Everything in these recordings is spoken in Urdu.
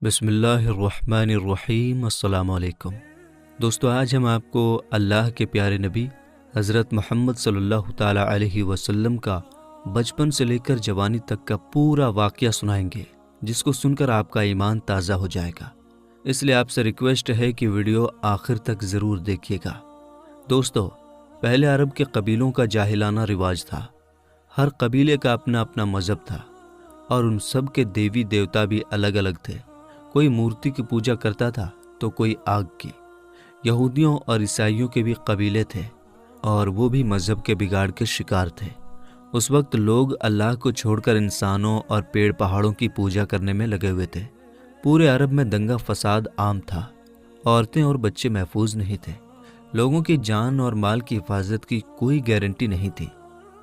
بسم اللہ الرحمن الرحیم۔ السلام علیکم دوستو، آج ہم آپ کو اللہ کے پیارے نبی حضرت محمد صلی اللہ تعالیٰ علیہ وسلم کا بچپن سے لے کر جوانی تک کا پورا واقعہ سنائیں گے، جس کو سن کر آپ کا ایمان تازہ ہو جائے گا۔ اس لیے آپ سے ریکویسٹ ہے کہ ویڈیو آخر تک ضرور دیکھیے گا۔ دوستو، پہلے عرب کے قبیلوں کا جاہلانہ رواج تھا۔ ہر قبیلے کا اپنا اپنا مذہب تھا اور ان سب کے دیوی دیوتا بھی الگ الگ تھے۔ کوئی مورتی کی پوجا کرتا تھا تو کوئی آگ کی۔ یہودیوں اور عیسائیوں کے بھی قبیلے تھے اور وہ بھی مذہب کے بگاڑ کے شکار تھے۔ اس وقت لوگ اللہ کو چھوڑ کر انسانوں اور پیڑ پہاڑوں کی پوجا کرنے میں لگے ہوئے تھے۔ پورے عرب میں دنگا فساد عام تھا۔ عورتیں اور بچے محفوظ نہیں تھے۔ لوگوں کی جان اور مال کی حفاظت کی کوئی گارنٹی نہیں تھی۔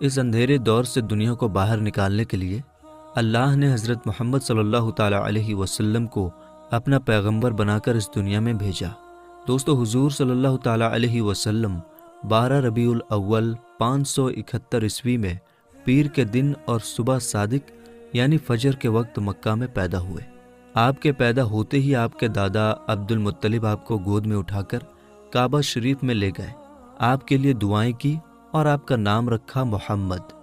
اس اندھیرے دور سے دنیا کو باہر نکالنے کے لیے اللہ نے حضرت محمد صلی اللہ تعالیٰ علیہ وسلم کو اپنا پیغمبر بنا کر اس دنیا میں بھیجا۔ دوستو، حضور صلی اللہ تعالیٰ علیہ وسلم 12 ربیع الاول 571 عیسوی میں پیر کے دن اور صبح صادق یعنی فجر کے وقت مکہ میں پیدا ہوئے۔ آپ کے پیدا ہوتے ہی آپ کے دادا عبد المطلب آپ کو گود میں اٹھا کر کعبہ شریف میں لے گئے، آپ کے لیے دعائیں کی اور آپ کا نام رکھا محمد۔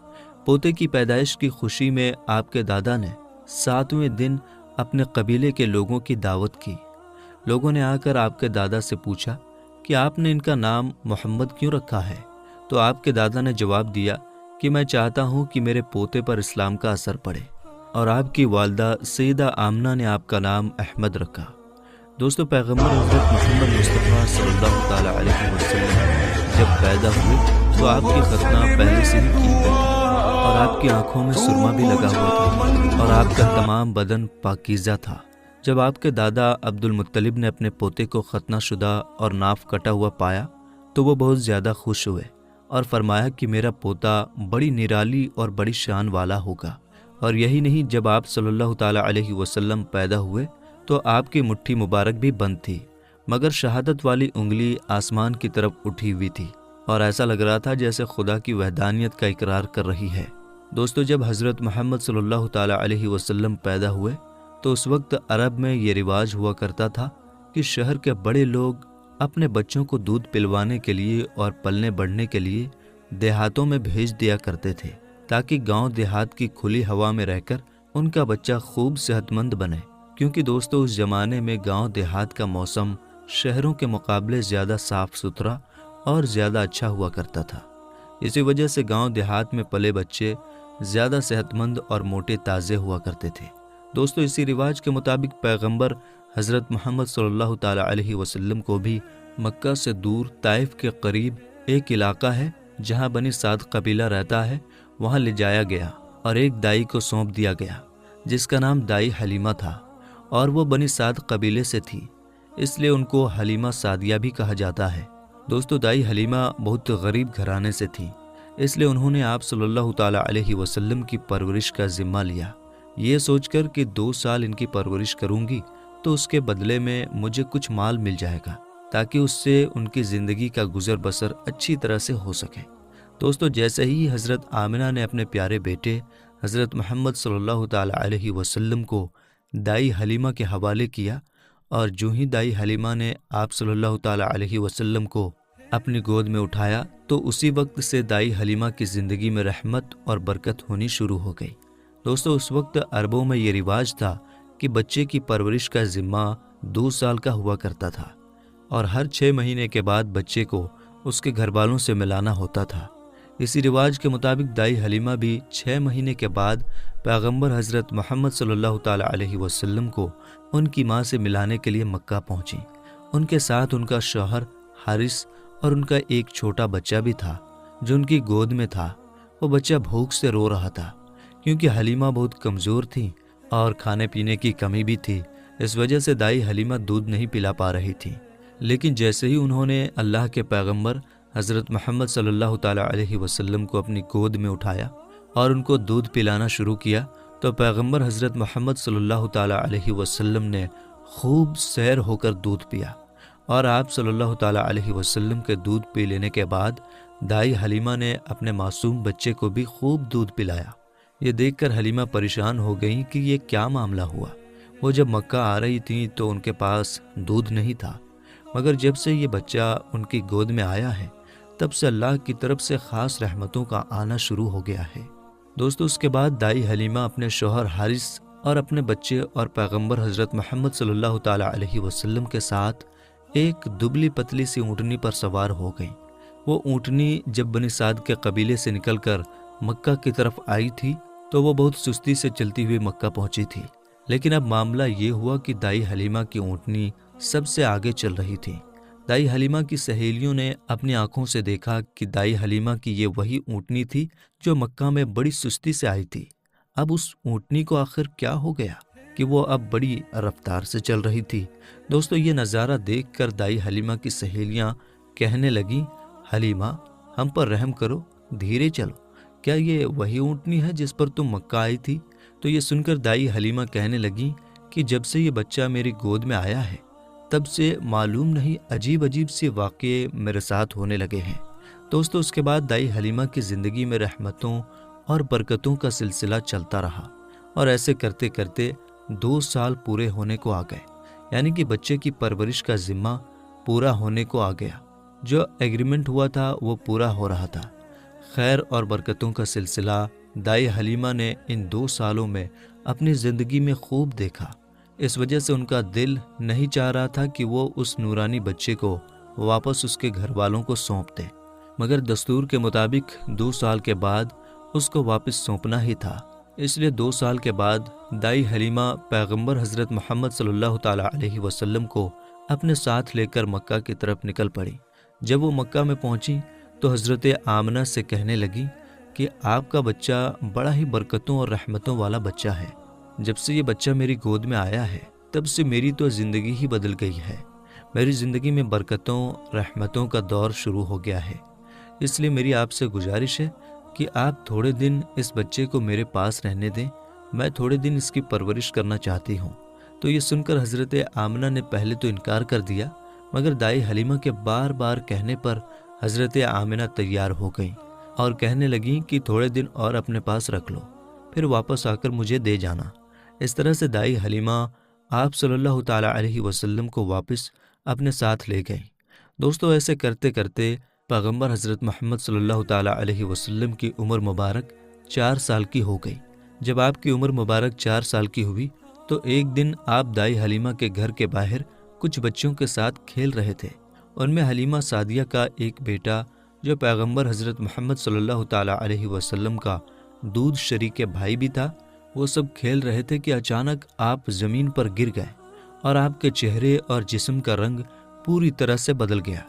پوتے کی پیدائش کی خوشی میں آپ کے دادا نے 7ویں دن اپنے قبیلے کے لوگوں کی دعوت کی۔ لوگوں نے آ کر آپ کے دادا سے پوچھا کہ آپ نے ان کا نام محمد کیوں رکھا ہے؟ تو آپ کے دادا نے جواب دیا کہ میں چاہتا ہوں کہ میرے پوتے پر اسلام کا اثر پڑے، اور آپ کی والدہ سیدہ آمنہ نے آپ کا نام احمد رکھا۔ دوستو، پیغمبر حضرت محمد مصطفیٰ صلی اللہ تعالیٰ علیہ وسلم جب پیدا ہوئے تو آپ کی ختنہ پہلے سے ہی کی گئی اور آپ کی آنکھوں میں سرما بھی لگا ہوا تھا اور آپ کا تمام بدن پاکیزہ تھا۔ جب آپ کے دادا عبد المطلب نے اپنے پوتے کو ختنہ شدہ اور ناف کٹا ہوا پایا تو وہ بہت زیادہ خوش ہوئے اور فرمایا کہ میرا پوتا بڑی نرالی اور بڑی شان والا ہوگا۔ اور یہی نہیں، جب آپ صلی اللہ تعالیٰ علیہ وسلم پیدا ہوئے تو آپ کی مٹھی مبارک بھی بند تھی، مگر شہادت والی انگلی آسمان کی طرف اٹھی ہوئی تھی اور ایسا لگ رہا تھا جیسے خدا کی وحدانیت کا اقرار کر رہی ہے۔ دوستو، جب حضرت محمد صلی اللہ تعالیٰ علیہ وسلم پیدا ہوئے تو اس وقت عرب میں یہ رواج ہوا کرتا تھا کہ شہر کے بڑے لوگ اپنے بچوں کو دودھ پلوانے کے لیے اور پلنے بڑھنے کے لیے دیہاتوں میں بھیج دیا کرتے تھے، تاکہ گاؤں دیہات کی کھلی ہوا میں رہ کر ان کا بچہ خوب صحت مند بنے۔ کیونکہ دوستو، اس زمانے میں گاؤں دیہات کا موسم شہروں کے مقابلے زیادہ صاف ستھرا اور زیادہ اچھا ہوا کرتا تھا۔ اسی وجہ سے گاؤں دیہات میں پلے بچے زیادہ صحت مند اور موٹے تازے ہوا کرتے تھے۔ دوستو، اسی رواج کے مطابق پیغمبر حضرت محمد صلی اللہ تعالیٰ علیہ وسلم کو بھی مکہ سے دور طائف کے قریب ایک علاقہ ہے جہاں بنی سعد قبیلہ رہتا ہے، وہاں لے جایا گیا اور ایک دائی کو سونپ دیا گیا جس کا نام دائی حلیمہ تھا، اور وہ بنی سعد قبیلے سے تھی، اس لیے ان کو حلیمہ سعدیہ بھی کہا جاتا ہے۔ دوستو، دائی حلیمہ بہت غریب گھرانے سے تھی، اس لیے انہوں نے آپ صلی اللہ تعالیٰ علیہ وسلم کی پرورش کا ذمہ لیا، یہ سوچ کر کہ 2 سال ان کی پرورش کروں گی تو اس کے بدلے میں مجھے کچھ مال مل جائے گا تاکہ اس سے ان کی زندگی کا گزر بسر اچھی طرح سے ہو سکے۔ دوستو، جیسے ہی حضرت آمنہ نے اپنے پیارے بیٹے حضرت محمد صلی اللہ تعالیٰ علیہ وسلم کو دائی حلیمہ کے حوالے کیا، اور جو ہی دائی حلیمہ نے آپ صلی اللہ تعالیٰ علیہ وسلم کو اپنی گود میں اٹھایا تو اسی وقت سے دائی حلیمہ کی زندگی میں رحمت اور برکت ہونی شروع ہو گئی۔ دوستو، اس وقت عربوں میں یہ رواج تھا کہ بچے کی پرورش کا ذمہ 2 سال کا ہوا کرتا تھا، اور ہر 6 مہینے کے بعد بچے کو اس کے گھر والوں سے ملانا ہوتا تھا۔ اسی رواج کے مطابق دائی حلیمہ بھی 6 مہینے کے بعد پیغمبر حضرت محمد صلی اللہ تعالیٰ علیہ وسلم کو ان کی ماں سے ملانے کے لیے مکہ پہنچی۔ ان کے ساتھ ان کا شوہر حارث اور ان کا ایک چھوٹا بچہ بھی تھا جو ان کی گود میں تھا۔ وہ بچہ بھوک سے رو رہا تھا کیونکہ حلیمہ بہت کمزور تھی اور کھانے پینے کی کمی بھی تھی، اس وجہ سے دائی حلیمہ دودھ نہیں پلا پا رہی تھی۔ لیکن جیسے ہی انہوں نے اللہ کے پیغمبر حضرت محمد صلی اللہ تعالیٰ علیہ وسلم کو اپنی گود میں اٹھایا اور ان کو دودھ پلانا شروع کیا تو پیغمبر حضرت محمد صلی اللہ تعالیٰ علیہ وسلم نے خوب سیر ہو کر دودھ پیا، اور آپ صلی اللہ تعالیٰ علیہ وسلم کے دودھ پی لینے کے بعد دائی حلیمہ نے اپنے معصوم بچے کو بھی خوب دودھ پلایا۔ یہ دیکھ کر حلیمہ پریشان ہو گئیں کہ یہ کیا معاملہ ہوا۔ وہ جب مکہ آ رہی تھیں تو ان کے پاس دودھ نہیں تھا، مگر جب سے یہ بچہ ان کی گود میں آیا ہے تب سے اللہ کی طرف سے خاص رحمتوں کا آنا شروع ہو گیا ہے۔ دوستو، اس کے بعد دائی حلیمہ اپنے شوہر حارث اور اپنے بچے اور پیغمبر حضرت محمد صلی اللہ تعالیٰ علیہ وسلم کے ساتھ ایک دبلی پتلی سی اونٹنی پر سوار ہو گئیں۔ وہ اونٹنی جب بنی سعد کے قبیلے سے نکل کر مکہ کی طرف آئی تھی تو وہ بہت سستی سے چلتی ہوئی مکہ پہنچی تھی، لیکن اب معاملہ یہ ہوا کہ دائی حلیمہ کی اونٹنی سب سے آگے چل رہی تھی۔ دائی حلیمہ کی سہیلیوں نے اپنی آنکھوں سے دیکھا کہ دائی حلیمہ کی یہ وہی اونٹنی تھی جو مکہ میں بڑی سستی سے آئی تھی۔ اب اس اونٹنی کو آخر کیا ہو گیا کہ وہ اب بڑی رفتار سے چل رہی تھی۔ دوستو، یہ نظارہ دیکھ کر دائی حلیمہ کی سہیلیاں کہنے لگیں، حلیمہ ہم پر رحم کرو، دھیرے چلو، کیا یہ وہی اونٹنی ہے جس پر تم مکہ آئی تھی؟ تو یہ سن کر دائی حلیمہ کہنے لگیں کہ جب سے یہ بچہ میری گود میں آیا ہے تب سے معلوم نہیں عجیب عجیب سے واقعے میرے ساتھ ہونے لگے ہیں۔ دوستو، اس کے بعد دائی حلیمہ کی زندگی میں رحمتوں اور برکتوں کا سلسلہ چلتا رہا، اور ایسے کرتے کرتے 2 سال پورے ہونے کو آ گئے، یعنی کہ بچے کی پرورش کا ذمہ پورا ہونے کو آ گیا۔ جو ایگریمنٹ ہوا تھا وہ پورا ہو رہا تھا۔ خیر اور برکتوں کا سلسلہ دائی حلیمہ نے ان 2 سالوں میں اپنی زندگی میں خوب دیکھا۔ اس وجہ سے ان کا دل نہیں چاہ رہا تھا کہ وہ اس نورانی بچے کو واپس اس کے گھر والوں کو سونپ دے، مگر دستور کے مطابق 2 سال کے بعد اس کو واپس سونپنا ہی تھا۔ اس لیے 2 سال کے بعد دائی حلیمہ پیغمبر حضرت محمد صلی اللہ تعالیٰ علیہ وسلم کو اپنے ساتھ لے کر مکہ کی طرف نکل پڑی۔ جب وہ مکہ میں پہنچی تو حضرت آمنہ سے کہنے لگی کہ آپ کا بچہ بڑا ہی برکتوں اور رحمتوں والا بچہ ہے۔ جب سے یہ بچہ میری گود میں آیا ہے تب سے میری تو زندگی ہی بدل گئی ہے۔ میری زندگی میں برکتوں رحمتوں کا دور شروع ہو گیا ہے۔ اس لیے میری آپ سے گزارش ہے کہ آپ تھوڑے دن اس بچے کو میرے پاس رہنے دیں، میں تھوڑے دن اس کی پرورش کرنا چاہتی ہوں۔ تو یہ سن کر حضرت آمنہ نے پہلے تو انکار کر دیا، مگر دائی حلیمہ کے بار بار کہنے پر حضرت آمنہ تیار ہو گئیں اور کہنے لگیں کہ تھوڑے دن اور اپنے پاس رکھ لو، پھر واپس آ کر مجھے دے جانا۔ اس طرح سے دائی حلیمہ آپ صلی اللہ تعالیٰ علیہ وسلم کو واپس اپنے ساتھ لے گئیں۔ دوستو، ایسے کرتے کرتے پیغمبر حضرت محمد صلی اللہ تعالیٰ علیہ وسلم کی عمر مبارک 4 سال کی ہو گئی۔ جب آپ کی عمر مبارک 4 سال کی ہوئی تو ایک دن آپ دائی حلیمہ کے گھر کے باہر کچھ بچوں کے ساتھ کھیل رہے تھے۔ ان میں حلیمہ سعدیہ کا ایک بیٹا جو پیغمبر حضرت محمد صلی اللہ تعالیٰ علیہ وسلم کا دودھ شریک بھائی بھی تھا۔ وہ سب کھیل رہے تھے کہ اچانک آپ زمین پر گر گئے اور آپ کے چہرے اور جسم کا رنگ پوری طرح سے بدل گیا۔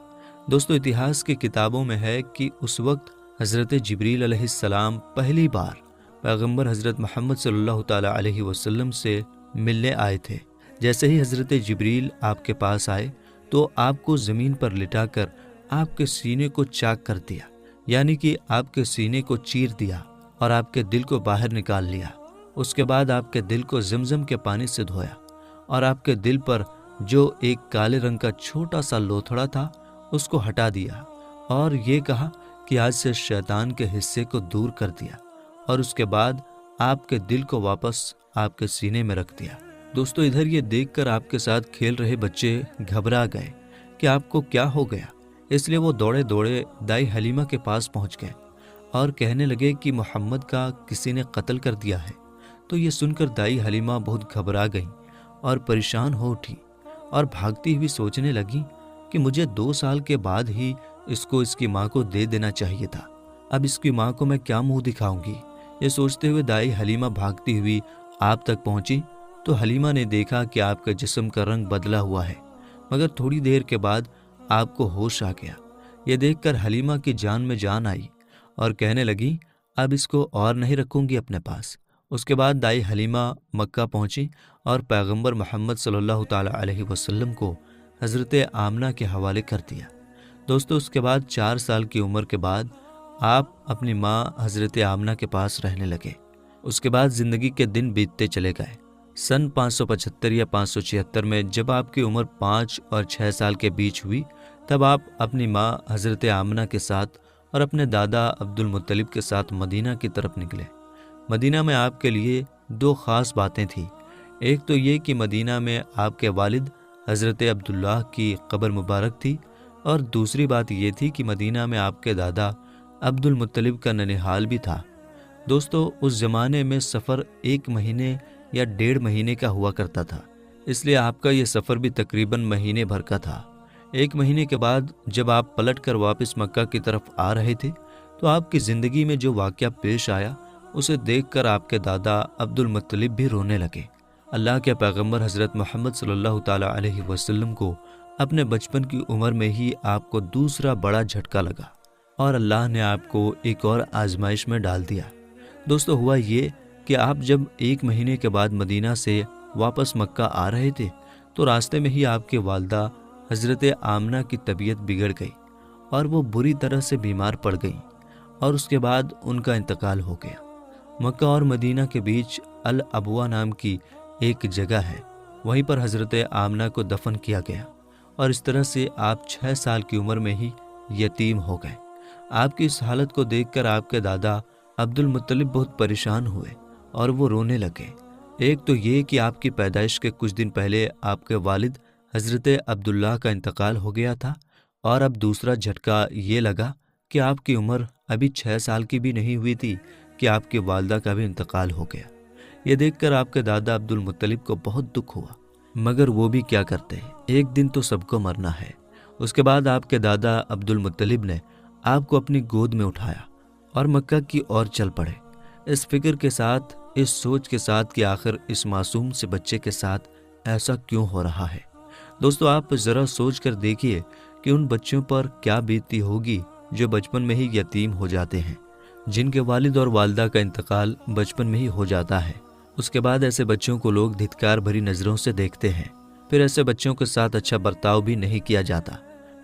دوستو، اتہاس کی کتابوں میں ہے کہ اس وقت حضرت جبریل علیہ السلام پہلی بار پیغمبر حضرت محمد صلی اللہ تعالیٰ علیہ وسلم سے ملنے آئے تھے۔ جیسے ہی حضرت جبریل آپ کے پاس آئے تو آپ کو زمین پر لٹا کر آپ کے سینے کو چاک کر دیا، یعنی کہ آپ کے سینے کو چیر دیا اور آپ کے دل کو باہر نکال لیا۔ اس کے بعد آپ کے دل کو زمزم کے پانی سے دھویا اور آپ کے دل پر جو ایک کالے رنگ کا چھوٹا سا لوتھڑا تھا اس کو ہٹا دیا اور یہ کہا کہ آج سے شیطان کے حصے کو دور کر دیا، اور اس کے بعد آپ کے دل کو واپس آپ کے سینے میں رکھ دیا۔ دوستو، ادھر یہ دیکھ کر آپ کے ساتھ کھیل رہے بچے گھبرا گئے کہ آپ کو کیا ہو گیا۔ اس لیے وہ دوڑے دوڑے دائی حلیمہ کے پاس پہنچ گئے اور کہنے لگے کہ محمد کا کسی نے قتل کر دیا ہے۔ تو یہ سن کر دائی حلیمہ بہت گھبرا گئیں اور پریشان ہو اٹھی اور بھاگتی ہوئی سوچنے لگیں کہ مجھے 2 سال کے بعد ہی اس کو اس کی ماں کو دے دینا چاہیے تھا، اب اس کی ماں کو میں کیا منہ دکھاؤں گی۔ یہ سوچتے ہوئے دائی حلیمہ بھاگتی ہوئی آپ تک پہنچی تو حلیمہ نے دیکھا کہ آپ کا جسم کا رنگ بدلا ہوا ہے، مگر تھوڑی دیر کے بعد آپ کو ہوش آ گیا۔ یہ دیکھ کر حلیمہ کی جان میں جان آئی اور کہنے لگی اب اس کو اور نہیں رکھوں گی اپنے پاس۔ اس کے بعد دائی حلیمہ مکہ پہنچی اور پیغمبر محمد صلی اللہ تعالیٰ علیہ وسلم کو حضرت آمنہ کے حوالے کر دیا۔ دوستو، اس کے بعد 4 سال کی عمر کے بعد آپ اپنی ماں حضرت آمنہ کے پاس رہنے لگے۔ اس کے بعد زندگی کے دن بیتتے چلے گئے۔ سن 575 یا 576 میں جب آپ کی عمر 5 اور 6 سال کے بیچ ہوئی تب آپ اپنی ماں حضرت آمنہ کے ساتھ اور اپنے دادا عبد المطلب کے ساتھ مدینہ کی طرف نکلے۔ مدینہ میں آپ کے لیے 2 خاص باتیں تھیں۔ ایک تو یہ کہ مدینہ میں آپ کے والد حضرت عبداللہ کی قبر مبارک تھی، اور دوسری بات یہ تھی کہ مدینہ میں آپ کے دادا عبد المطلب کا ننھال بھی تھا۔ دوستو، اس زمانے میں سفر 1 مہینے یا 1.5 مہینے کا ہوا کرتا تھا، اس لیے آپ کا یہ سفر بھی تقریباً مہینے بھر کا تھا۔ 1 مہینے کے بعد جب آپ پلٹ کر واپس مکہ کی طرف آ رہے تھے تو آپ کی زندگی میں جو واقعہ پیش آیا اسے دیکھ کر آپ کے دادا عبد المطلب بھی رونے لگے۔ اللہ کے پیغمبر حضرت محمد صلی اللہ تعالیٰ علیہ وسلم کو اپنے بچپن کی عمر میں ہی آپ کو دوسرا بڑا جھٹکا لگا اور اللہ نے آپ کو ایک اور آزمائش میں ڈال دیا۔ دوستو، ہوا یہ کہ آپ جب 1 مہینے کے بعد مدینہ سے واپس مکہ آ رہے تھے تو راستے میں ہی آپ کی والدہ حضرت آمنہ کی طبیعت بگڑ گئی اور وہ بری طرح سے بیمار پڑ گئیں، اور اس کے بعد ان کا انتقال ہو گیا۔ مکہ اور مدینہ کے بیچ الابوا نام کی ایک جگہ ہے، وہیں پر حضرت آمنہ کو دفن کیا گیا، اور اس طرح سے آپ 6 سال کی عمر میں ہی یتیم ہو گئے۔ آپ کی اس حالت کو دیکھ کر آپ کے دادا عبد المطلب بہت پریشان ہوئے اور وہ رونے لگے۔ ایک تو یہ کہ آپ کی پیدائش کے کچھ دن پہلے آپ کے والد حضرت عبداللہ کا انتقال ہو گیا تھا، اور اب دوسرا جھٹکا یہ لگا کہ آپ کی عمر ابھی 6 سال کی بھی نہیں ہوئی تھی کہ آپ کی والدہ کا بھی انتقال ہو گیا۔ یہ دیکھ کر آپ کے دادا عبد المطلب کو بہت دکھ ہوا، مگر وہ بھی کیا کرتے، ایک دن تو سب کو مرنا ہے۔ اس کے بعد آپ کے دادا عبد المطلب نے آپ کو اپنی گود میں اٹھایا اور مکہ کی اور چل پڑے، اس فکر کے ساتھ، اس سوچ کے ساتھ کہ آخر اس معصوم سے بچے کے ساتھ ایسا کیوں ہو رہا ہے۔ دوستو، آپ ذرا سوچ کر دیکھیے کہ ان بچوں پر کیا بیتتی ہوگی جو بچپن میں ہی یتیم ہو جاتے ہیں، جن کے والد اور والدہ کا انتقال بچپن میں ہی ہو جاتا ہے۔ اس کے بعد ایسے بچوں کو لوگ دھتکار بھری نظروں سے دیکھتے ہیں، پھر ایسے بچوں کے ساتھ اچھا برتاؤ بھی نہیں کیا جاتا۔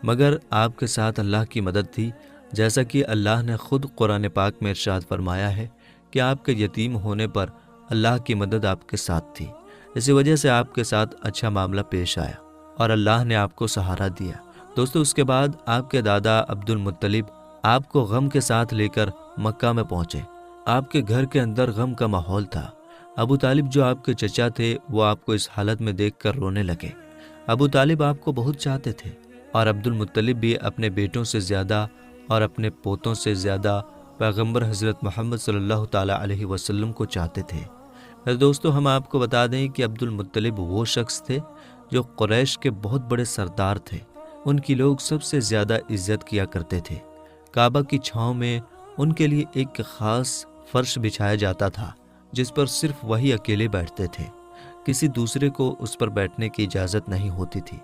مگر آپ کے ساتھ اللہ کی مدد تھی، جیسا کہ اللہ نے خود قرآن پاک میں ارشاد فرمایا ہے کہ آپ کے یتیم ہونے پر اللہ کی مدد آپ کے ساتھ تھی۔ اسی وجہ سے آپ کے ساتھ اچھا معاملہ پیش آیا اور اللہ نے آپ کو سہارا دیا۔ دوستو، اس کے بعد آپ کے دادا عبد المطلب آپ کو غم کے ساتھ لے کر مکہ میں پہنچے۔ آپ کے گھر کے اندر غم کا ماحول تھا۔ ابو طالب جو آپ کے چچا تھے وہ آپ کو اس حالت میں دیکھ کر رونے لگے۔ ابو طالب آپ کو بہت چاہتے تھے، اور عبد المطلب بھی اپنے بیٹوں سے زیادہ اور اپنے پوتوں سے زیادہ پیغمبر حضرت محمد صلی اللہ تعالیٰ علیہ وسلم کو چاہتے تھے۔ دوستو، ہم آپ کو بتا دیں کہ عبد المطلب وہ شخص تھے جو قریش کے بہت بڑے سردار تھے۔ ان کی لوگ سب سے زیادہ عزت کیا کرتے تھے۔ کعبہ کی چھاؤں میں ان کے لیے ایک خاص فرش بچھایا جاتا تھا جس پر صرف وہی اکیلے بیٹھتے تھے، کسی دوسرے کو اس پر بیٹھنے کی اجازت نہیں ہوتی تھی۔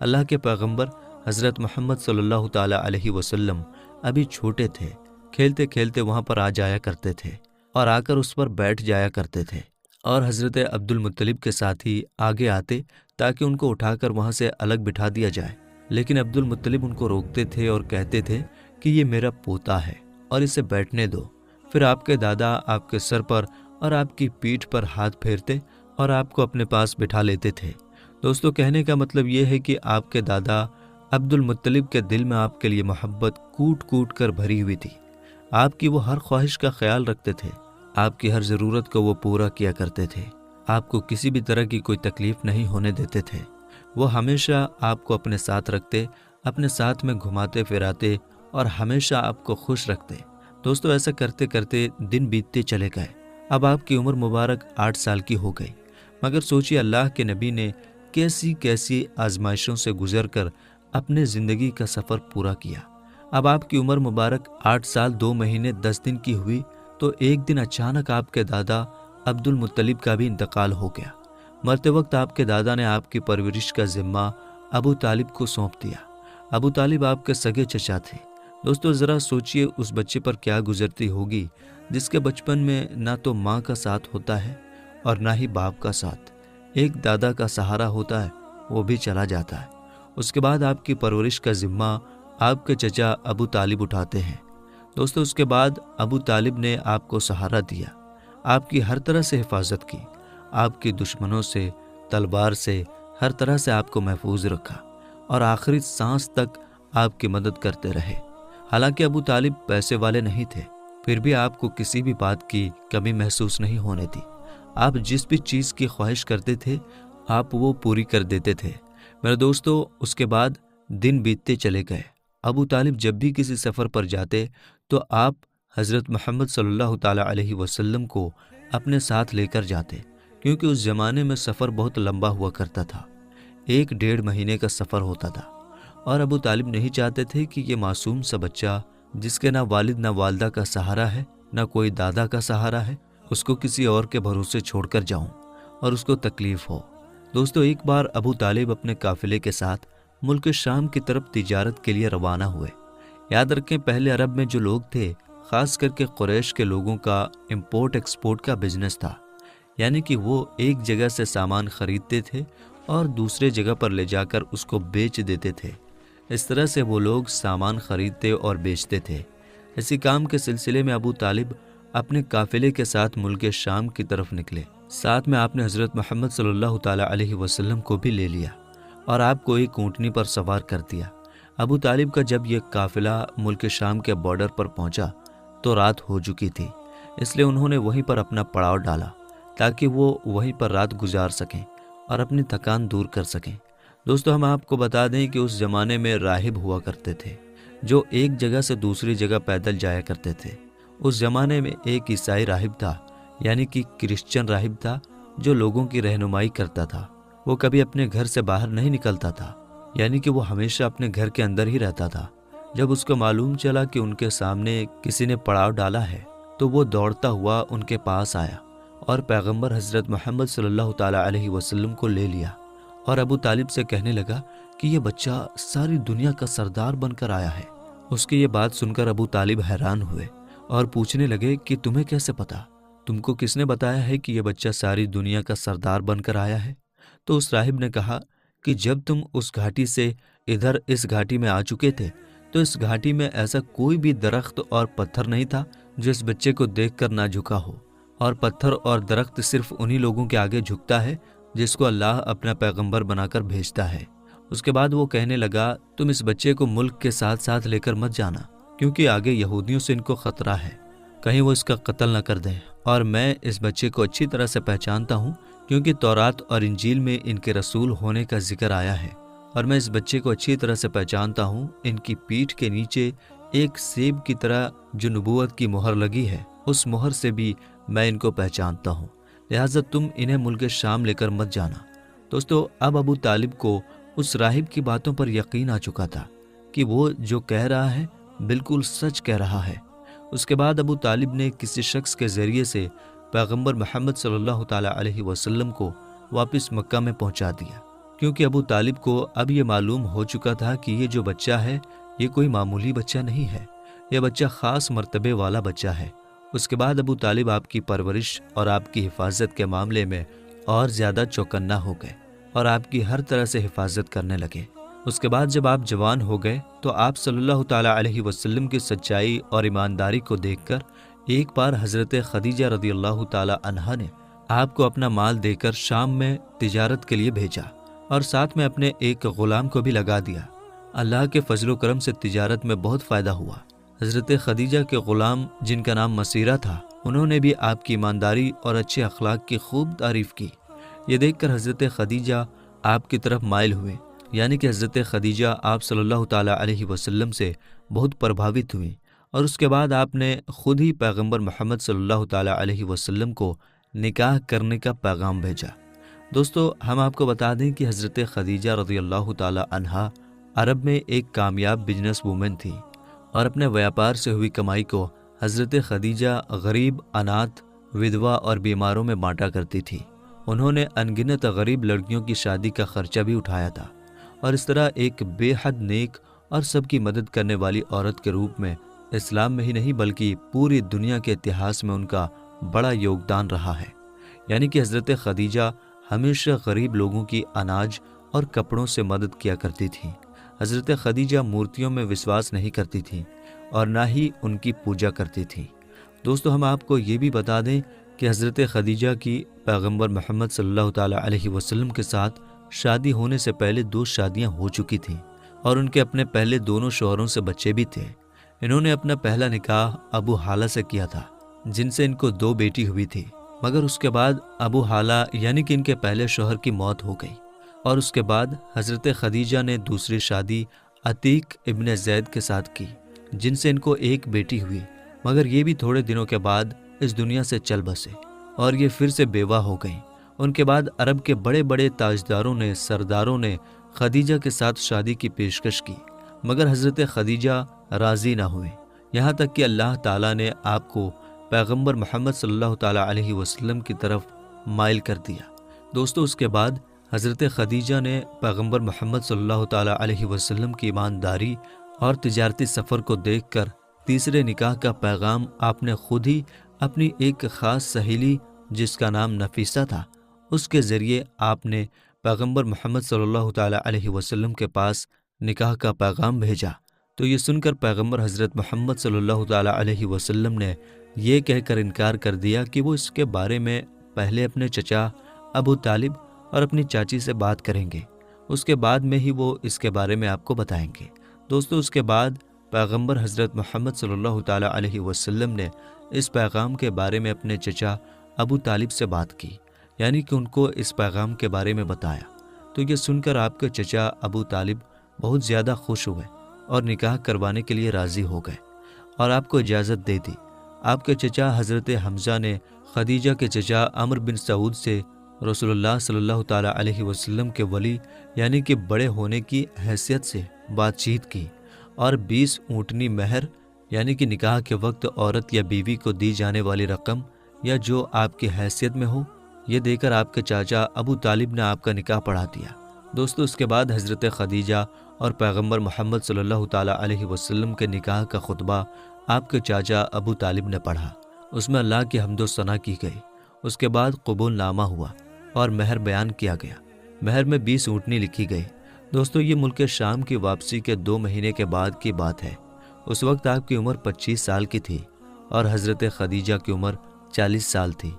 اللہ کے پیغمبر حضرت محمد صلی اللہ تعالیٰ علیہ وسلم ابھی چھوٹے تھے، کھیلتے کھیلتے وہاں پر آ جایا کرتے تھے اور آ کر اس پر بیٹھ جایا کرتے تھے، اور حضرت عبد المطلب کے ساتھی آگے آتے تاکہ ان کو اٹھا کر وہاں سے الگ بٹھا دیا جائے، لیکن عبد المطلب ان کو روکتے تھے اور کہتے تھے کہ یہ میرا پوتا ہے اور اسے بیٹھنے دو۔ پھر آپ کے دادا آپ کے سر پر اور آپ کی پیٹھ پر ہاتھ پھیرتے اور آپ کو اپنے پاس بٹھا لیتے تھے۔ دوستو، کہنے کا مطلب یہ ہے کہ آپ کے دادا عبد المطلب کے دل میں آپ کے لیے محبت کوٹ کوٹ کر بھری ہوئی تھی۔ آپ کی وہ ہر خواہش کا خیال رکھتے تھے، آپ کی ہر ضرورت کو وہ پورا کیا کرتے تھے، آپ کو کسی بھی طرح کی کوئی تکلیف نہیں ہونے دیتے تھے۔ وہ ہمیشہ آپ کو اپنے ساتھ رکھتے، اپنے ساتھ میں گھماتے پھراتے اور ہمیشہ آپ کو خوش رکھتے۔ دوستو، ایسا کرتے کرتے دن بیتتے چلے گئے۔ اب آپ کی عمر مبارک 8 سال کی ہو گئی، مگر سوچیے اللہ کے نبی نے کیسی کیسی آزمائشوں سے گزر کر اپنے زندگی کا سفر پورا کیا۔ اب آپ کی عمر مبارک 8 سال 2 مہینے 10 دن کی ہوئی تو ایک دن اچانک آپ کے دادا عبد المطلب کا بھی انتقال ہو گیا۔ مرتے وقت آپ کے دادا نے آپ کی پرورش کا ذمہ ابو طالب کو سونپ دیا۔ ابو طالب آپ کے سگے چچا تھے۔ دوستو، ذرا سوچئے اس بچے پر کیا گزرتی ہوگی جس کے بچپن میں نہ تو ماں کا ساتھ ہوتا ہے اور نہ ہی باپ کا ساتھ، ایک دادا کا سہارا ہوتا ہے، وہ بھی چلا جاتا ہے۔ اس کے بعد آپ کی پرورش کا ذمہ آپ کے چچا ابو طالب اٹھاتے ہیں۔ دوستو، اس کے بعد ابو طالب نے آپ کو سہارا دیا، آپ کی ہر طرح سے حفاظت کی، آپ کی دشمنوں سے، تلوار سے، ہر طرح سے آپ کو محفوظ رکھا اور آخری سانس تک آپ کی مدد کرتے رہے۔ حالانکہ ابو طالب پیسے والے نہیں تھے، پھر بھی آپ کو کسی بھی بات کی کمی محسوس نہیں ہونے دی۔ آپ جس بھی چیز کی خواہش کرتے تھے آپ وہ پوری کر دیتے تھے۔ میرے دوستو، اس کے بعد دن بیتتے چلے گئے۔ ابو طالب جب بھی کسی سفر پر جاتے تو آپ حضرت محمد صلی اللہ تعالیٰ علیہ وسلم کو اپنے ساتھ لے کر جاتے، کیونکہ اس زمانے میں سفر بہت لمبا ہوا کرتا تھا، 1-1.5 مہینے کا سفر ہوتا تھا، اور ابو طالب نہیں چاہتے تھے کہ یہ معصوم سا بچہ جس کے نہ والد نہ والدہ کا سہارا ہے، نہ کوئی دادا کا سہارا ہے، اس کو کسی اور کے بھروسے چھوڑ کر جاؤں اور اس کو تکلیف ہو۔ دوستو، ایک بار ابو طالب اپنے قافلے کے ساتھ ملک شام کی طرف تجارت کے لیے روانہ ہوئے۔ یاد رکھیں، پہلے عرب میں جو لوگ تھے، خاص کر کے قریش کے لوگوں کا امپورٹ ایکسپورٹ کا بزنس تھا، یعنی کہ وہ ایک جگہ سے سامان خریدتے تھے اور دوسرے جگہ پر لے جا کر اس کو بیچ دیتے تھے۔ اس طرح سے وہ لوگ سامان خریدتے اور بیچتے تھے۔ اسی کام کے سلسلے میں ابو طالب اپنے قافلے کے ساتھ ملک شام کی طرف نکلے۔ ساتھ میں آپ نے حضرت محمد صلی اللہ تعالیٰ علیہ وسلم کو بھی لے لیا اور آپ کو ایک اونٹنی پر سوار کر دیا۔ ابو طالب کا جب یہ قافلہ ملک شام کے بارڈر پر پہنچا تو رات ہو چکی تھی، اس لیے انہوں نے وہیں پر اپنا پڑاؤ ڈالا تاکہ وہ وہیں پر رات گزار سکیں اور اپنی تھکان دور کر سکیں۔ دوستو، ہم آپ کو بتا دیں کہ اس زمانے میں راہب ہوا کرتے تھے جو ایک جگہ سے دوسری جگہ پیدل جایا کرتے تھے۔ اس زمانے میں ایک عیسائی راہب تھا، یعنی کہ کرسچن راہب تھا، جو لوگوں کی رہنمائی کرتا تھا۔ وہ کبھی اپنے گھر سے باہر نہیں نکلتا تھا، یعنی کہ وہ ہمیشہ اپنے گھر کے اندر ہی رہتا تھا۔ جب اس کو معلوم چلا کہ ان کے سامنے کسی نے پڑاؤ ڈالا ہے تو وہ دوڑتا ہوا ان کے پاس آیا اور پیغمبر حضرت محمد صلی اللہ تعالیٰ علیہ وسلم کو لے لیا اور ابو طالب سے کہنے لگا کہ یہ بچہ ساری دنیا کا سردار بن کر آیا ہے۔ اس کی یہ بات سن کر ابو طالب حیران ہوئے اور پوچھنے لگے کہ تمہیں کیسے پتا؟ تم کو کس نے بتایا ہے کہ یہ بچہ ساری دنیا کا سردار بن کر آیا ہے؟ تو اس راہب نے کہا کہ جب تم اس گھاٹی سے ادھر اس گھاٹی میں آ چکے تھے تو اس گھاٹی میں ایسا کوئی بھی درخت اور پتھر نہیں تھا جو اس بچے کو دیکھ کر نہ جھکا ہو، اور پتھر اور درخت صرف انہی لوگوں کے آگے جھکتا ہے جس کو اللہ اپنا پیغمبر بنا کر بھیجتا ہے۔ اس کے بعد وہ کہنے لگا، تم اس بچے کو ملک کے ساتھ ساتھ لے کر مت جانا، کیونکہ آگے یہودیوں سے ان کو خطرہ ہے، کہیں وہ اس کا قتل نہ کر دیں، اور میں اس بچے کو اچھی طرح سے پہچانتا ہوں کیونکہ تورات اور انجیل میں ان کے رسول ہونے کا ذکر آیا ہے، اور میں اس بچے کو اچھی طرح سے پہچانتا ہوں۔ ان کی پیٹھ کے نیچے ایک سیب کی طرح جو نبوت کی مہر لگی ہے، اس مہر سے بھی میں ان کو پہچانتا ہوں، لہٰذا تم انہیں ملک شام لے کر مت جانا۔ دوستو، اب ابو طالب کو اس راہب کی باتوں پر یقین آ چکا تھا کہ وہ جو کہہ رہا ہے بالکل سچ کہہ رہا ہے۔ اس کے بعد ابو طالب نے کسی شخص کے ذریعے سے پیغمبر محمد صلی اللہ تعالیٰ علیہ وسلم کو واپس مکہ میں پہنچا دیا، کیونکہ ابو طالب کو اب یہ معلوم ہو چکا تھا کہ یہ جو بچہ ہے یہ کوئی معمولی بچہ نہیں ہے، یہ بچہ خاص مرتبے والا بچہ ہے۔ اس کے بعد ابو طالب آپ کی پرورش اور آپ کی حفاظت کے معاملے میں اور زیادہ چوکنا ہو گئے اور آپ کی ہر طرح سے حفاظت کرنے لگے۔ اس کے بعد جب آپ جوان ہو گئے تو آپ صلی اللہ تعالیٰ علیہ وسلم کی سچائی اور ایمانداری کو دیکھ کر ایک بار حضرت خدیجہ رضی اللہ تعالیٰ عنہا نے آپ کو اپنا مال دے کر شام میں تجارت کے لیے بھیجا اور ساتھ میں اپنے ایک غلام کو بھی لگا دیا۔ اللہ کے فضل و کرم سے تجارت میں بہت فائدہ ہوا۔ حضرت خدیجہ کے غلام جن کا نام مسیرہ تھا، انہوں نے بھی آپ کی ایمانداری اور اچھے اخلاق کی خوب تعریف کی۔ یہ دیکھ کر حضرت خدیجہ آپ کی طرف مائل ہوئے، یعنی کہ حضرت خدیجہ آپ صلی اللہ تعالیٰ علیہ وسلم سے بہت پربھاوت ہوئیں، اور اس کے بعد آپ نے خود ہی پیغمبر محمد صلی اللہ تعالیٰ علیہ وسلم کو نکاح کرنے کا پیغام بھیجا۔ دوستو، ہم آپ کو بتا دیں کہ حضرت خدیجہ رضی اللہ تعالیٰ عنہا عرب میں ایک کامیاب بزنس وومن تھی، اور اپنے ویاپار سے ہوئی کمائی کو حضرت خدیجہ غریب، اناتھ، ودوا اور بیماروں میں بانٹا کرتی تھی۔ انہوں نے ان گنت غریب لڑکیوں کی شادی کا خرچہ بھی اٹھایا تھا، اور اس طرح ایک بے حد نیک اور سب کی مدد کرنے والی عورت کے روپ میں اسلام میں ہی نہیں بلکہ پوری دنیا کے اتہاس میں ان کا بڑا یوگدان رہا ہے۔ یعنی کہ حضرت خدیجہ ہمیشہ غریب لوگوں کی اناج اور کپڑوں سے مدد کیا کرتی تھیں۔ حضرت خدیجہ مورتیوں میں وشواس نہیں کرتی تھیں اور نہ ہی ان کی پوجا کرتی تھیں۔ دوستو، ہم آپ کو یہ بھی بتا دیں کہ حضرت خدیجہ کی پیغمبر محمد صلی اللہ تعالیٰ علیہ وسلم کے ساتھ شادی ہونے سے پہلے 2 شادیاں ہو چکی تھیں، اور ان کے اپنے پہلے دونوں شوہروں سے بچے بھی تھے۔ انہوں نے اپنا پہلا نکاح ابو حالہ سے کیا تھا، جن سے ان کو 2 بیٹی ہوئی تھی۔ مگر اس کے بعد ابو حالہ یعنی کہ ان کے پہلے شوہر کی موت ہو گئی، اور اس کے بعد حضرت خدیجہ نے دوسری شادی عتیق ابن زید کے ساتھ کی، جن سے ان کو ایک بیٹی ہوئی، مگر یہ بھی تھوڑے دنوں کے بعد اس دنیا سے چل بسے اور یہ پھر سے بیوہ ہو گئیں۔ ان کے بعد عرب کے بڑے بڑے تاجداروں نے، سرداروں نے خدیجہ کے ساتھ شادی کی پیشکش کی، مگر حضرت خدیجہ راضی نہ ہوئے، یہاں تک کہ اللہ تعالیٰ نے آپ کو پیغمبر محمد صلی اللہ تعالیٰ علیہ وسلم کی طرف مائل کر دیا۔ دوستو، اس کے بعد حضرت خدیجہ نے پیغمبر محمد صلی اللہ تعالیٰ علیہ وسلم کی ایمانداری اور تجارتی سفر کو دیکھ کر تیسرے نکاح کا پیغام آپ نے خود ہی اپنی ایک خاص سہیلی جس کا نام نفیسہ تھا، اس کے ذریعے آپ نے پیغمبر محمد صلی اللہ تعالیٰ علیہ وسلم کے پاس نکاح کا پیغام بھیجا۔ تو یہ سن کر پیغمبر حضرت محمد صلی اللہ تعالیٰ علیہ وسلم نے یہ کہہ کر انکار کر دیا کہ وہ اس کے بارے میں پہلے اپنے چچا ابو طالب اور اپنی چاچی سے بات کریں گے، اس کے بعد میں ہی وہ اس کے بارے میں آپ کو بتائیں گے۔ دوستو، اس کے بعد پیغمبر حضرت محمد صلی اللہ تعالیٰ علیہ وسلم نے اس پیغام کے بارے میں اپنے چچا ابو طالب سے بات کی، یعنی کہ ان کو اس پیغام کے بارے میں بتایا۔ تو یہ سن کر آپ کے چچا ابو طالب بہت زیادہ خوش ہوئے اور نکاح کروانے کے لیے راضی ہو گئے اور آپ کو اجازت دے دی۔ آپ کے چچا حضرت حمزہ نے خدیجہ کے چچا عمرو بن سعود سے رسول اللہ صلی اللہ تعالیٰ علیہ وسلم کے ولی یعنی کہ بڑے ہونے کی حیثیت سے بات چیت کی اور 20 اونٹنی مہر یعنی کہ نکاح کے وقت عورت یا بیوی کو دی جانے والی رقم یا جو آپ کی حیثیت میں ہو، یہ دے کر آپ کے چاچا ابو طالب نے آپ کا نکاح پڑھا دیا۔ دوستو، اس کے بعد حضرت خدیجہ اور پیغمبر محمد صلی اللہ تعالیٰ علیہ وسلم کے نکاح کا خطبہ آپ کے چاچا ابو طالب نے پڑھا۔ اس میں اللہ کی حمد و ثنا کی گئی۔ اس کے بعد قبول نامہ ہوا اور مہر بیان کیا گیا۔ مہر میں 20 اونٹنی لکھی گئی۔ دوستو، یہ ملک شام کی واپسی کے 2 مہینے کے بعد کی بات ہے۔ اس وقت آپ کی عمر 25 سال کی تھی اور حضرت خدیجہ کی عمر 40 سال تھی۔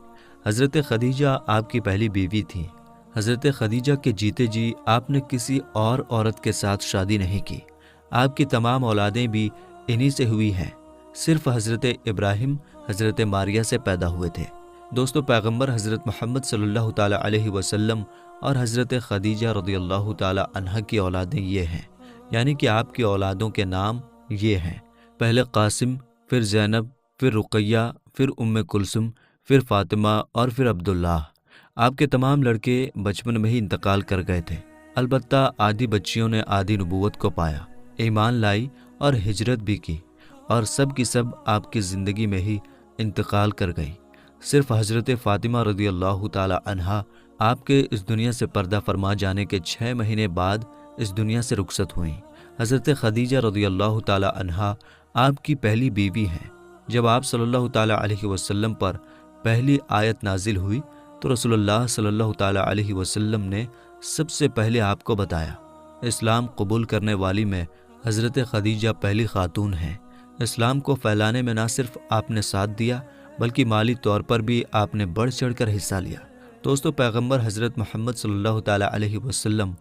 حضرت خدیجہ آپ کی پہلی بیوی تھی۔ حضرت خدیجہ کے جیتے جی آپ نے کسی اور عورت کے ساتھ شادی نہیں کی۔ آپ کی تمام اولادیں بھی انہی سے ہوئی ہیں، صرف حضرت ابراہیم حضرت ماریہ سے پیدا ہوئے تھے۔ دوستو، پیغمبر حضرت محمد صلی اللہ تعالیٰ علیہ وسلم اور حضرت خدیجہ رضی اللہ تعالیٰ عنہا کی اولادیں یہ ہیں، یعنی کہ آپ کی اولادوں کے نام یہ ہیں: پہلے قاسم، پھر زینب، پھر رقیہ، پھر ام کلثوم، پھر فاطمہ اور پھر عبداللہ۔ آپ کے تمام لڑکے بچپن میں ہی انتقال کر گئے تھے، البتہ آدھی بچیوں نے آدھی نبوت کو پایا، ایمان لائی اور ہجرت بھی کی، اور سب کی سب آپ کی زندگی میں ہی انتقال کر گئی۔ صرف حضرت فاطمہ رضی اللہ تعالیٰ عنہا آپ کے اس دنیا سے پردہ فرما جانے کے 6 مہینے بعد اس دنیا سے رخصت ہوئیں۔ حضرت خدیجہ رضی اللہ تعالیٰ عنہا آپ کی پہلی بیوی ہیں۔ جب آپ صلی اللہ تعالیٰ علیہ وسلم پر پہلی آیت نازل ہوئی تو رسول اللہ صلی اللہ تعالیٰ علیہ وسلم نے سب سے پہلے آپ کو بتایا۔ اسلام قبول کرنے والی میں حضرت خدیجہ پہلی خاتون ہیں۔ اسلام کو پھیلانے میں نہ صرف آپ نے ساتھ دیا بلکہ مالی طور پر بھی آپ نے بڑھ چڑھ کر حصہ لیا۔ دوستو، پیغمبر حضرت محمد صلی اللہ تعالیٰ علیہ وسلم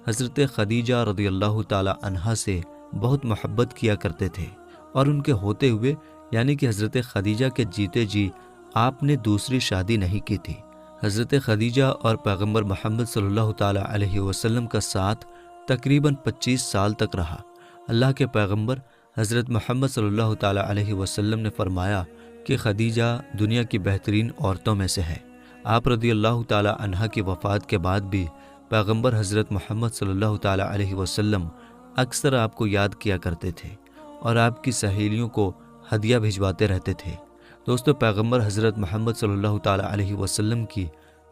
حضرت خدیجہ رضی اللہ تعالیٰ عنہا سے بہت محبت کیا کرتے تھے، اور ان کے ہوتے ہوئے یعنی کہ حضرت خدیجہ کے جیتے جی آپ نے دوسری شادی نہیں کی تھی۔ حضرت خدیجہ اور پیغمبر محمد صلی اللہ تعالیٰ علیہ وسلم کا ساتھ تقریباً 25 سال تک رہا۔ اللہ کے پیغمبر حضرت محمد صلی اللہ تعالیٰ علیہ وسلم نے فرمایا کہ خدیجہ دنیا کی بہترین عورتوں میں سے ہے۔ آپ رضی اللہ تعالیٰ عنہا کی وفات کے بعد بھی پیغمبر حضرت محمد صلی اللہ تعالیٰ علیہ وسلم اکثر آپ کو یاد کیا کرتے تھے اور آپ کی سہیلیوں کو ہدیہ بھجواتے رہتے تھے۔ دوستو، پیغمبر حضرت محمد صلی اللہ تعالیٰ علیہ وسلم کی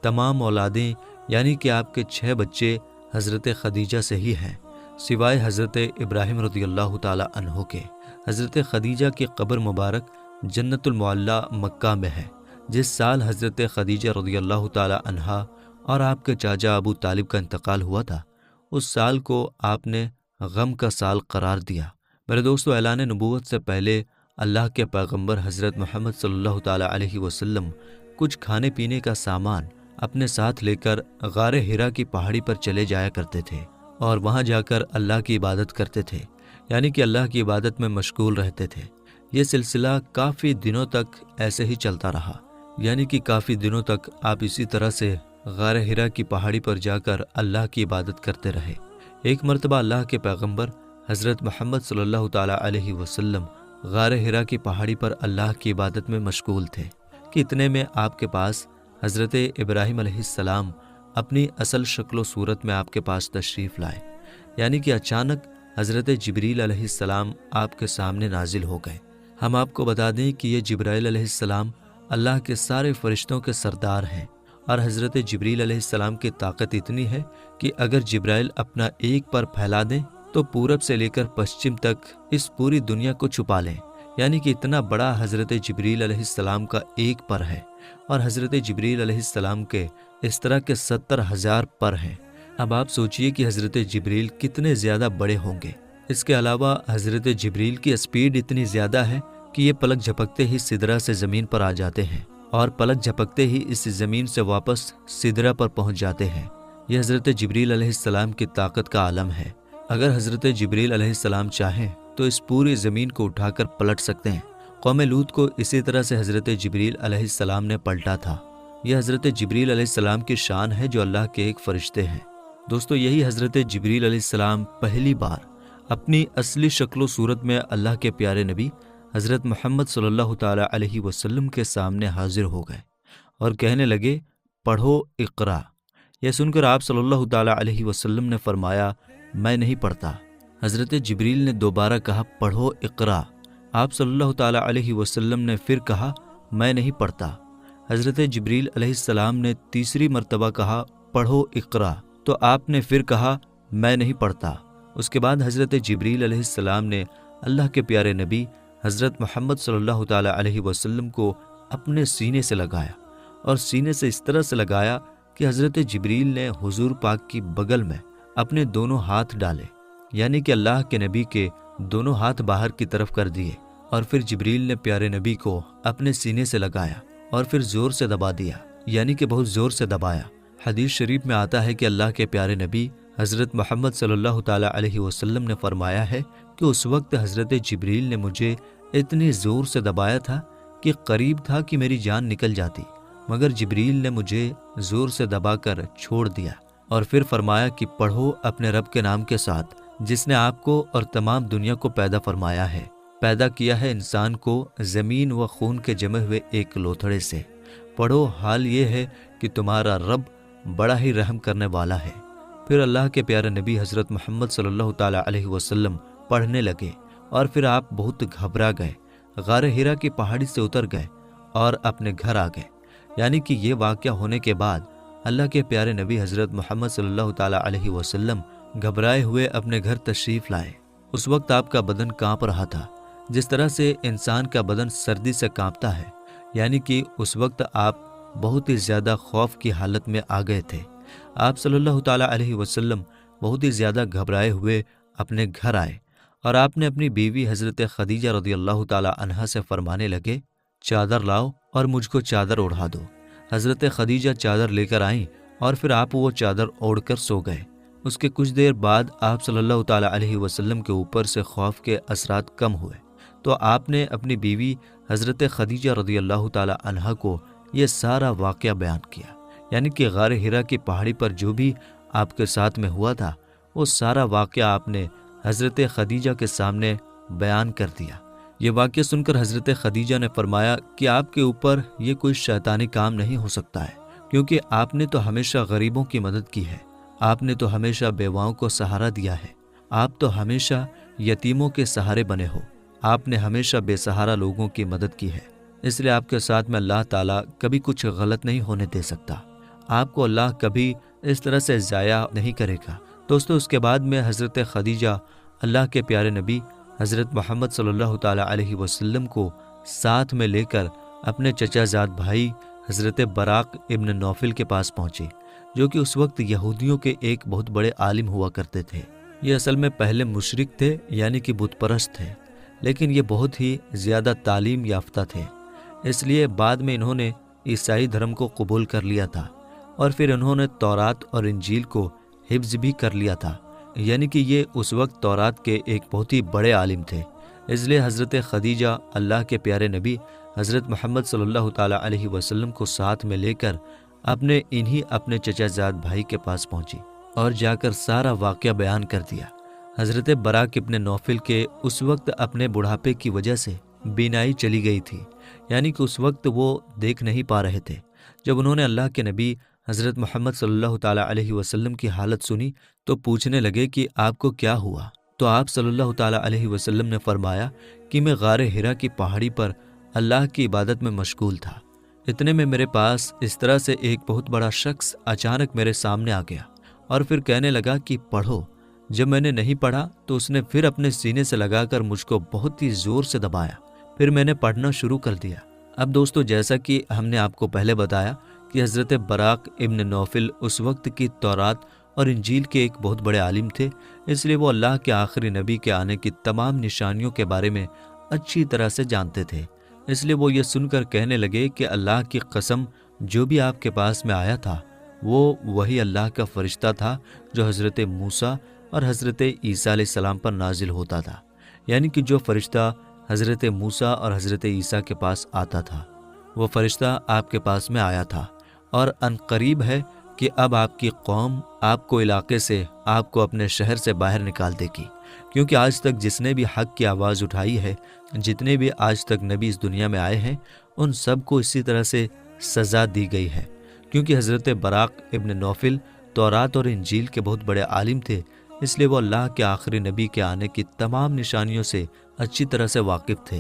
تمام اولادیں یعنی کہ آپ کے 6 بچے حضرت خدیجہ سے ہی ہیں، سوائے حضرت ابراہیم رضی اللہ تعالیٰ عنہ کے۔ حضرت خدیجہ کی قبر مبارک جنت المعلیٰ مکہ میں ہے۔ جس سال حضرت خدیجہ رضی اللہ تعالیٰ عنہا اور آپ کے چاچا ابو طالب کا انتقال ہوا تھا، اس سال کو آپ نے غم کا سال قرار دیا۔ میرے دوستو، اعلان نبوت سے پہلے اللہ کے پیغمبر حضرت محمد صلی اللہ تعالیٰ علیہ وسلم کچھ کھانے پینے کا سامان اپنے ساتھ لے کر غار حرا کی پہاڑی پر چلے جایا کرتے تھے اور وہاں جا کر اللہ کی عبادت کرتے تھے، یعنی کہ اللہ کی عبادت میں مشغول رہتے تھے۔ یہ سلسلہ کافی دنوں تک ایسے ہی چلتا رہا۔ یعنی کہ کافی دنوں تک آپ اسی طرح سے غار ہرا کی پہاڑی پر جا کر اللہ کی عبادت کرتے رہے۔ ایک مرتبہ اللہ کے پیغمبر حضرت محمد صلی اللہ تعالیٰ علیہ وسلم غار ہرا کی پہاڑی پر اللہ کی عبادت میں مشغول تھے کہ اتنے میں آپ کے پاس حضرت ابراہیم علیہ السلام اپنی اصل شکل و صورت میں آپ کے پاس تشریف لائے، یعنی کہ اچانک حضرت جبریل علیہ السلام آپ کے سامنے نازل ہو گئے۔ ہم آپ کو بتا دیں کہ یہ جبرائیل علیہ السلام اللہ کے سارے فرشتوں کے سردار ہیں، اور حضرت جبریل علیہ السلام کی طاقت اتنی ہے کہ اگر جبرائیل اپنا ایک پر پھیلا دیں تو پورب سے لے کر پشچم تک اس پوری دنیا کو چھپا لیں، یعنی کہ اتنا بڑا حضرت جبریل علیہ السلام کا ایک پر ہے، اور حضرت جبریل علیہ السلام کے اس طرح کے 70,000 پر ہیں۔ اب آپ سوچئے کہ حضرت جبریل کتنے زیادہ بڑے ہوں گے۔ اس کے علاوہ حضرت جبریل کی اسپیڈ اتنی زیادہ ہے کہ یہ پلک جھپکتے ہی سدرہ سے زمین پر آ جاتے ہیں، اور پلک جھپکتے ہی اس زمین سے واپس سدرہ پر پہنچ جاتے ہیں۔ یہ حضرت جبریل علیہ السلام کی طاقت کا عالم ہے۔ اگر حضرت جبریل علیہ السلام چاہیں تو اس پوری زمین کو اٹھا کر پلٹ سکتے ہیں۔ قوم لوط کو اسی طرح سے حضرت جبریل علیہ السلام نے پلٹا تھا۔ یہ حضرت جبریل علیہ السلام کی شان ہے جو اللہ کے ایک فرشتے ہیں۔ دوستو، یہی حضرت جبریل علیہ السلام پہلی بار اپنی اصلی شکل و صورت میں اللہ کے پیارے نبی حضرت محمد صلی اللہ تعالیٰ علیہ وسلم کے سامنے حاضر ہو گئے اور کہنے لگے، پڑھو اقرا۔ یہ سن کر آپ صلی اللہ تعالیٰ علیہ وسلم نے فرمایا، میں نہیں پڑھتا۔ حضرت جبریل نے دوبارہ کہا، پڑھو اقرا۔ آپ صلی اللہ تعالیٰ علیہ وسلم نے پھر کہا، میں نہیں پڑھتا۔ حضرت جبریل علیہ السلام نے تیسری مرتبہ کہا، پڑھو اقرا، تو آپ نے پھر کہا، میں نہیں پڑھتا۔ اس کے بعد حضرت جبریل علیہ السلام نے اللہ کے پیارے نبی حضرت محمد صلی اللہ تعالیٰ علیہ وسلم کو اپنے سینے سے لگایا، اور سینے سے اس طرح سے لگایا کہ حضرت جبریل نے حضور پاک کی بغل میں اپنے دونوں ہاتھ ڈالے، یعنی کہ اللہ کے نبی کے دونوں ہاتھ باہر کی طرف کر دیے، اور پھر جبریل نے پیارے نبی کو اپنے سینے سے لگایا اور پھر زور سے دبا دیا، یعنی کہ بہت زور سے دبایا۔ حدیث شریف میں آتا ہے کہ اللہ کے پیارے نبی حضرت محمد صلی اللہ تعالیٰ علیہ وسلم نے فرمایا ہے کہ اس وقت حضرت جبریل نے مجھے اتنی زور سے دبایا تھا کہ قریب تھا کہ میری جان نکل جاتی، مگر جبریل نے مجھے زور سے دبا کر چھوڑ دیا، اور پھر فرمایا کہ پڑھو اپنے رب کے نام کے ساتھ، جس نے آپ کو اور تمام دنیا کو پیدا فرمایا ہے، پیدا کیا ہے انسان کو زمین و خون کے جمے ہوئے ایک لوتھڑے سے۔ پڑھو، حال یہ ہے کہ تمہارا رب بڑا ہی رحم کرنے والا ہے۔ پھر اللہ کے پیارے نبی حضرت محمد صلی اللہ تعالیٰ علیہ وسلم پڑھنے لگے، اور پھر آپ بہت گھبرا گئے، غار ہرا کی پہاڑی سے اتر گئے اور اپنے گھر آ گئے۔ یعنی کہ یہ واقعہ ہونے کے بعد اللہ کے پیارے نبی حضرت محمد صلی اللہ تعالیٰ علیہ وسلم گھبرائے ہوئے اپنے گھر تشریف لائے۔ اس وقت آپ کا بدن کانپ رہا تھا، جس طرح سے انسان کا بدن سردی سے کانپتا ہے، یعنی کہ اس وقت آپ بہت ہی زیادہ خوف کی حالت میں آ گئے تھے۔ آپ صلی اللہ تعالیٰ علیہ وسلم بہت ہی زیادہ گھبرائے ہوئے اپنے گھر آئے، اور آپ نے اپنی بیوی حضرت خدیجہ رضی اللہ تعالیٰ عنہا سے فرمانے لگے، چادر لاؤ اور مجھ کو چادر اوڑھا دو۔ حضرت خدیجہ چادر لے کر آئیں، اور پھر آپ وہ چادر اوڑھ کر سو گئے۔ اس کے کچھ دیر بعد آپ صلی اللہ تعالیٰ علیہ وسلم کے اوپر سے خوف کے اثرات کم ہوئے، تو آپ نے اپنی بیوی حضرت خدیجہ رضی اللہ تعالیٰ عنہا کو یہ سارا واقعہ بیان کیا، یعنی کہ غار ہرا کی پہاڑی پر جو بھی آپ کے ساتھ میں ہوا تھا وہ سارا واقعہ آپ نے حضرت خدیجہ کے سامنے بیان کر دیا۔ یہ واقعہ سن کر حضرت خدیجہ نے فرمایا کہ آپ کے اوپر یہ کوئی شیطانی کام نہیں ہو سکتا ہے، کیونکہ آپ نے تو ہمیشہ غریبوں کی مدد کی ہے، آپ نے تو ہمیشہ بیواؤں کو سہارا دیا ہے، آپ تو ہمیشہ یتیموں کے سہارے بنے ہو، آپ نے ہمیشہ بے سہارا لوگوں کی مدد کی ہے، اس لیے آپ کے ساتھ میں اللہ تعالیٰ کبھی کچھ غلط نہیں ہونے دے سکتا، آپ کو اللہ کبھی اس طرح سے ضائع نہیں کرے گا۔ دوستو، اس کے بعد میں حضرت خدیجہ اللہ کے پیارے نبی حضرت محمد صلی اللہ تعالیٰ علیہ وسلم کو ساتھ میں لے کر اپنے چچا زاد بھائی حضرت براق ابن نوفل کے پاس پہنچے، جو کہ اس وقت یہودیوں کے ایک بہت بڑے عالم ہوا کرتے تھے۔ یہ اصل میں پہلے مشرک تھے، یعنی کہ بت پرست تھے، لیکن یہ بہت ہی زیادہ تعلیم یافتہ تھے، اس لیے بعد میں انہوں نے عیسائی دھرم کو قبول کر لیا تھا، اور پھر انہوں نے تورات اور انجیل کو حفظ بھی کر لیا تھا، یعنی کہ یہ اس وقت تورات کے ایک بہت ہی بڑے عالم تھے۔ اس لیے حضرت خدیجہ اللہ کے پیارے نبی حضرت محمد صلی اللہ تعالیٰ علیہ وسلم کو ساتھ میں لے کر اپنے چچا زاد بھائی کے پاس پہنچی اور جا کر سارا واقعہ بیان کر دیا۔ حضرت براق ابن نوفل کے اس وقت اپنے بڑھاپے کی وجہ سے بینائی چلی گئی تھی، یعنی کہ اس وقت وہ دیکھ نہیں پا رہے تھے۔ جب انہوں نے اللہ کے نبی حضرت محمد صلی اللہ تعالیٰ علیہ وسلم کی حالت سنی تو پوچھنے لگے کہ آپ کو کیا ہوا؟ تو آپ صلی اللہ تعالیٰ علیہ وسلم نے فرمایا کہ میں غار ہرا کی پہاڑی پر اللہ کی عبادت میں مشغول تھا۔ اتنے میں میرے پاس اس طرح سے ایک بہت بڑا شخص اچانک میرے سامنے آ گیا اور پھر کہنے لگا کہ پڑھو۔ جب میں نے نہیں پڑھا تو اس نے پھر اپنے سینے سے لگا کر مجھ کو بہت ہی زور سے دبایا، پھر میں نے پڑھنا شروع کر دیا۔ اب دوستو، جیسا کہ ہم نے آپ کو پہلے بتایا کہ حضرت براق ابن نوفل اس وقت کی تورات اور انجیل کے ایک بہت بڑے عالم تھے، اس لیے وہ اللہ کے آخری نبی کے آنے کی تمام نشانیوں کے بارے میں اچھی طرح سے جانتے تھے۔ اس لیے وہ یہ سن کر کہنے لگے کہ اللہ کی قسم، جو بھی آپ کے پاس میں آیا تھا وہ وہی اللہ کا فرشتہ تھا جو حضرت موسیٰ اور حضرت عیسیٰ علیہ السلام پر نازل ہوتا تھا، یعنی کہ جو فرشتہ حضرت موسیٰ اور حضرت عیسیٰ کے پاس آتا تھا وہ فرشتہ آپ کے پاس میں آیا تھا، اور ان قریب ہے کہ اب آپ کی قوم آپ کو علاقے سے، آپ کو اپنے شہر سے باہر نکال دے گی، کیونکہ آج تک جس نے بھی حق کی آواز اٹھائی ہے، جتنے بھی آج تک نبی اس دنیا میں آئے ہیں، ان سب کو اسی طرح سے سزا دی گئی ہے، کیونکہ حضرت براق ابن نوفل تورات اور انجیل کے بہت بڑے عالم تھے، اس لیے وہ اللہ کے آخری نبی کے آنے کی تمام نشانیوں سے اچھی طرح سے واقف تھے،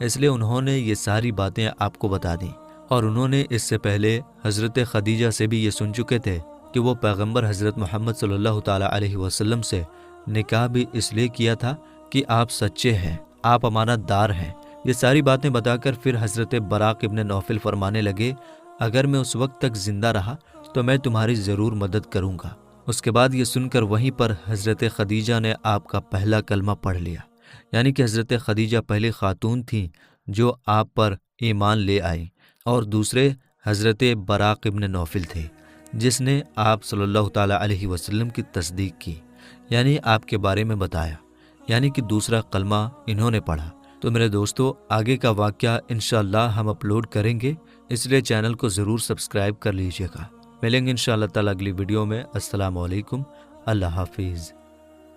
اس لیے انہوں نے یہ ساری باتیں آپ کو بتا دیں۔ اور انہوں نے اس سے پہلے حضرت خدیجہ سے بھی یہ سن چکے تھے کہ وہ پیغمبر حضرت محمد صلی اللہ تعالیٰ علیہ وسلم سے نکاح بھی اس لیے کیا تھا کہ آپ سچے ہیں، آپ امانت دار ہیں۔ یہ ساری باتیں بتا کر پھر حضرت براق ابن نوفل فرمانے لگے، اگر میں اس وقت تک زندہ رہا تو میں تمہاری ضرور مدد کروں گا۔ اس کے بعد یہ سن کر وہیں پر حضرت خدیجہ نے آپ کا پہلا کلمہ پڑھ لیا، یعنی کہ حضرت خدیجہ پہلی خاتون تھیں جو آپ پر ایمان لے آئیں، اور دوسرے حضرت براق ابن نوفل تھے جس نے آپ صلی اللہ تعالیٰ علیہ وسلم کی تصدیق کی، یعنی آپ کے بارے میں بتایا، یعنی کہ دوسرا کلمہ انہوں نے پڑھا۔ تو میرے دوستو، آگے کا واقعہ انشاءاللہ ہم اپلوڈ کریں گے، اس لیے چینل کو ضرور سبسکرائب کر لیجیے گا۔ ملیں گے انشاءاللہ تعالیٰ اگلی ویڈیو میں۔ السلام علیکم، اللہ حافظ۔